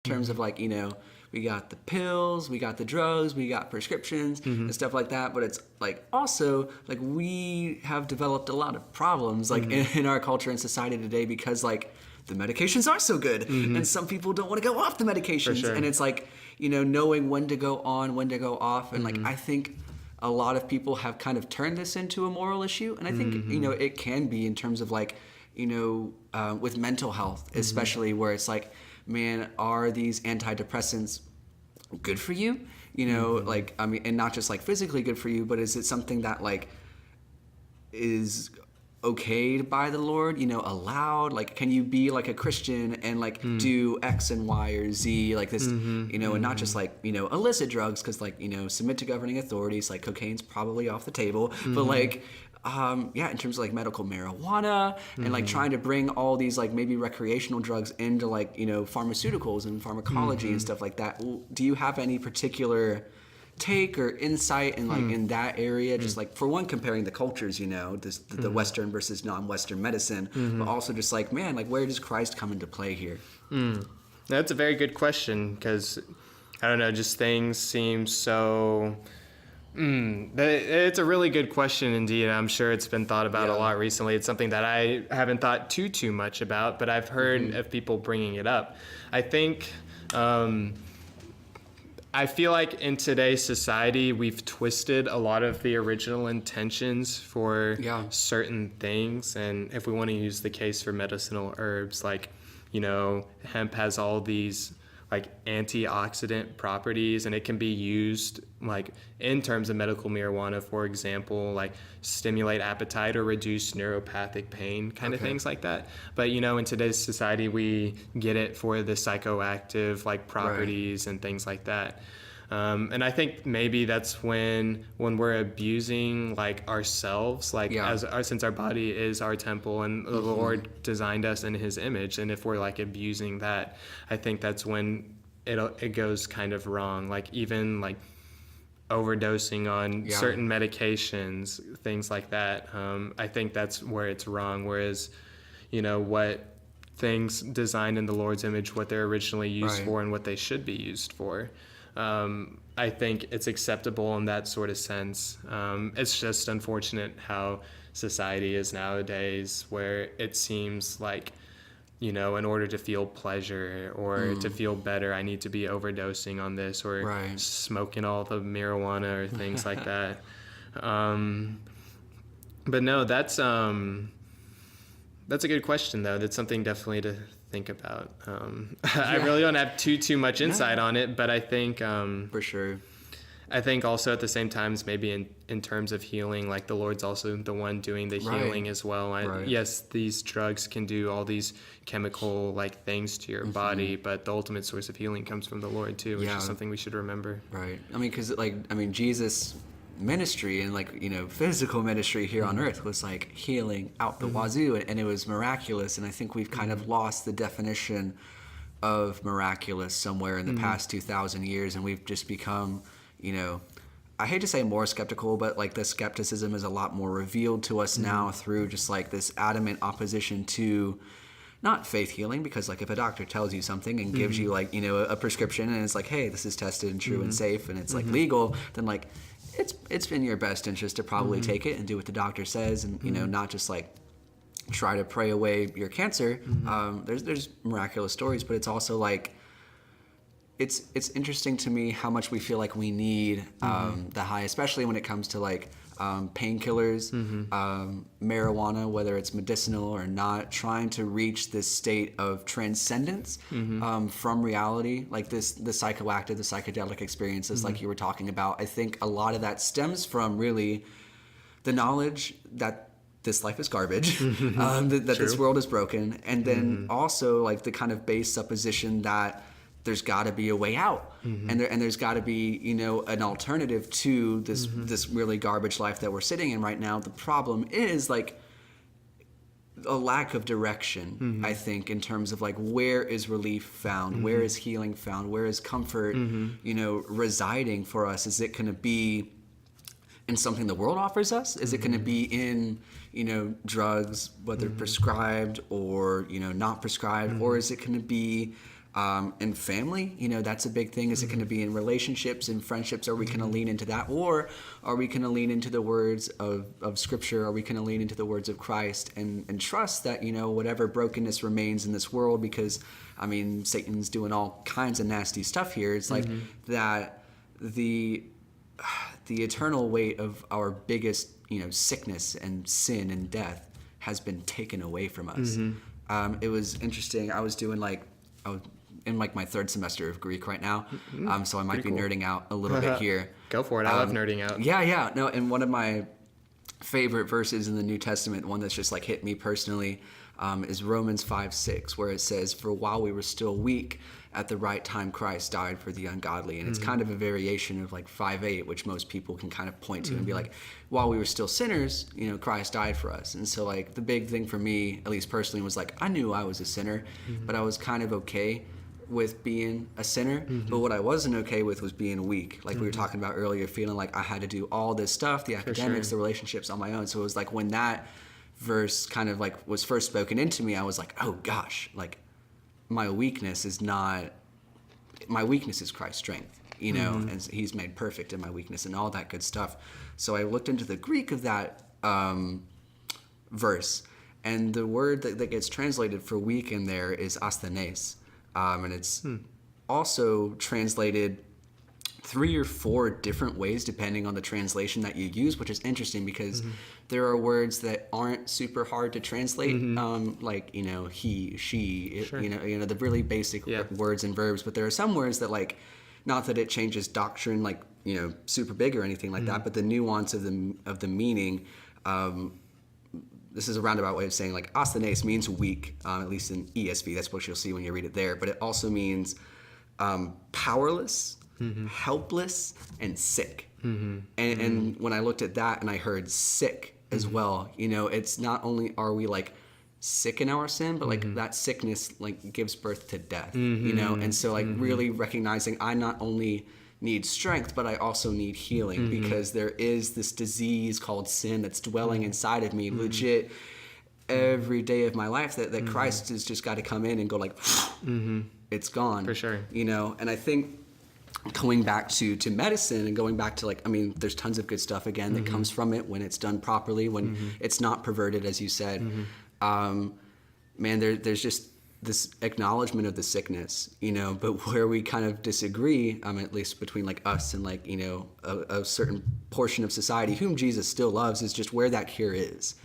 terms of like, we got the pills, we got the drugs, we got prescriptions and stuff like that. But it's like also like we have developed a lot of problems like in our culture and society today because like the medications are so good and some people don't want to go off the medications. Sure. And it's like, knowing when to go on, when to go off. And like, I think a lot of people have kind of turned this into a moral issue. And I think, it can be in terms of like, with mental health, especially where it's like, man, are these antidepressants good for you? Like, I mean, and not just like physically good for you, but is it something that like is okayed by the Lord, allowed? Like, can you be like a Christian and like do X and Y or Z, like this, and not just like, illicit drugs, because like, submit to governing authorities, like cocaine's probably off the table, but like, in terms of like medical marijuana and like trying to bring all these like maybe recreational drugs into like, pharmaceuticals and pharmacology and stuff like that. Do you have any particular take or insight in like in that area? Just like for one, comparing the cultures, the Western versus non-Western medicine, but also just like, man, like where does Christ come into play here? That's a very good question because I don't know, just things seem so. It's a really good question indeed. I'm sure it's been thought about a lot recently. It's something that I haven't thought too much about, but I've heard of people bringing it up. I think, I feel like in today's society, we've twisted a lot of the original intentions for certain things. And if we want to use the case for medicinal herbs, like, hemp has all these like antioxidant properties, and it can be used like in terms of medical marijuana, for example, like stimulate appetite or reduce neuropathic pain kind of things like that. But in today's society, we get it for the psychoactive like properties and things like that. And I think maybe that's when we're abusing like ourselves, like since our body is our temple and the Lord designed us in His image, and if we're like abusing that, I think that's when it goes kind of wrong. Like even like overdosing on certain medications, things like that. I think that's where it's wrong. Whereas, what things designed in the Lord's image, what they're originally used for, and what they should be used for. I think it's acceptable in that sort of sense. It's just unfortunate how society is nowadays, where it seems like, in order to feel pleasure or to feel better, I need to be overdosing on this or smoking all the marijuana or things like that. But no, that's a good question, though. That's something definitely to think about. I really don't have too much insight on it, but I think for sure. I think also at the same time, maybe in terms of healing, like the Lord's also the one doing the healing as well. Yes, these drugs can do all these chemical like things to your body, but the ultimate source of healing comes from the Lord too, which is something we should remember. Right. I mean, because Jesus' ministry and like physical ministry here on earth was like healing out the wazoo, and it was miraculous. And I think we've kind of lost the definition of miraculous somewhere in the past 2,000 years, and we've just become I hate to say more skeptical, but like the skepticism is a lot more revealed to us now through just like this adamant opposition to not faith healing, because like if a doctor tells you something and gives you like a prescription and it's like, hey, this is tested and true and safe and it's like legal, then like it's in your best interest to probably take it and do what the doctor says, and not just like try to pray away your cancer. There's miraculous stories, but it's also like it's interesting to me how much we feel like we need the high, especially when it comes to like painkillers, marijuana, whether it's medicinal or not, trying to reach this state of transcendence from reality, like the psychoactive, the psychedelic experiences like you were talking about. I think a lot of that stems from really the knowledge that this life is garbage, that this world is broken, and then also like the kind of base supposition that there's got to be a way out, and there's got to be an alternative to this really garbage life that we're sitting in right now. The problem is like a lack of direction, I think, in terms of like where is relief found, where is healing found, where is comfort residing for us. Is it going to be in something the world offers us? Is it going to be in drugs, whether prescribed or not prescribed, or is it going to be In family, that's a big thing. Is it going to be in relationships and friendships? Are we going to lean into that? Or are we going to lean into the words of Scripture? Are we going to lean into the words of Christ and trust that, whatever brokenness remains in this world, because, Satan's doing all kinds of nasty stuff here. It's like that the eternal weight of our biggest, sickness and sin and death has been taken away from us. It was interesting. I was in my third semester of Greek right now, so I might be nerding out a little bit here. Go for it. I love nerding out. Yeah. No, and one of my favorite verses in the New Testament, one that's just hit me personally, is Romans 5:6, where it says, "For while we were still weak, at the right time Christ died for the ungodly." And it's kind of a variation of 5:8, which most people can kind of point to and be like, while we were still sinners, Christ died for us. And so the big thing for me, at least personally, was I knew I was a sinner, but I was kind of okay with being a sinner. But what I wasn't okay with was being weak. We were talking about earlier, feeling like I had to do all this stuff, the academics, the relationships on my own. So it was when that verse kind of was first spoken into me, I was like, oh gosh, my weakness is Christ's strength, and he's made perfect in my weakness and all that good stuff. So I looked into the Greek of that verse, and the word that gets translated for weak in there is asthenes. And it's also translated 3 or 4 different ways depending on the translation that you use, which is interesting because there are words that aren't super hard to translate, he, she, the really basic words and verbs. But there are some words that not that it changes doctrine super big or anything like that, but the nuance of the meaning. This is a roundabout way of saying asthenes means weak, at least in ESV. That's what you'll see when you read it there. But it also means powerless, helpless, and sick. And when I looked at that and I heard sick as well, it's not only are we sick in our sin, but that sickness gives birth to death, and so really recognizing I not only need strength, but I also need healing because there is this disease called sin that's dwelling inside of me legit every day of my life that Christ has just got to come in and go it's gone. For sure. And I think going back to medicine and going back to there's tons of good stuff again that comes from it when it's done properly, when it's not perverted, as you said. There's just this acknowledgement of the sickness, but where we kind of disagree, at least between us and a certain portion of society whom Jesus still loves, is just where that cure is.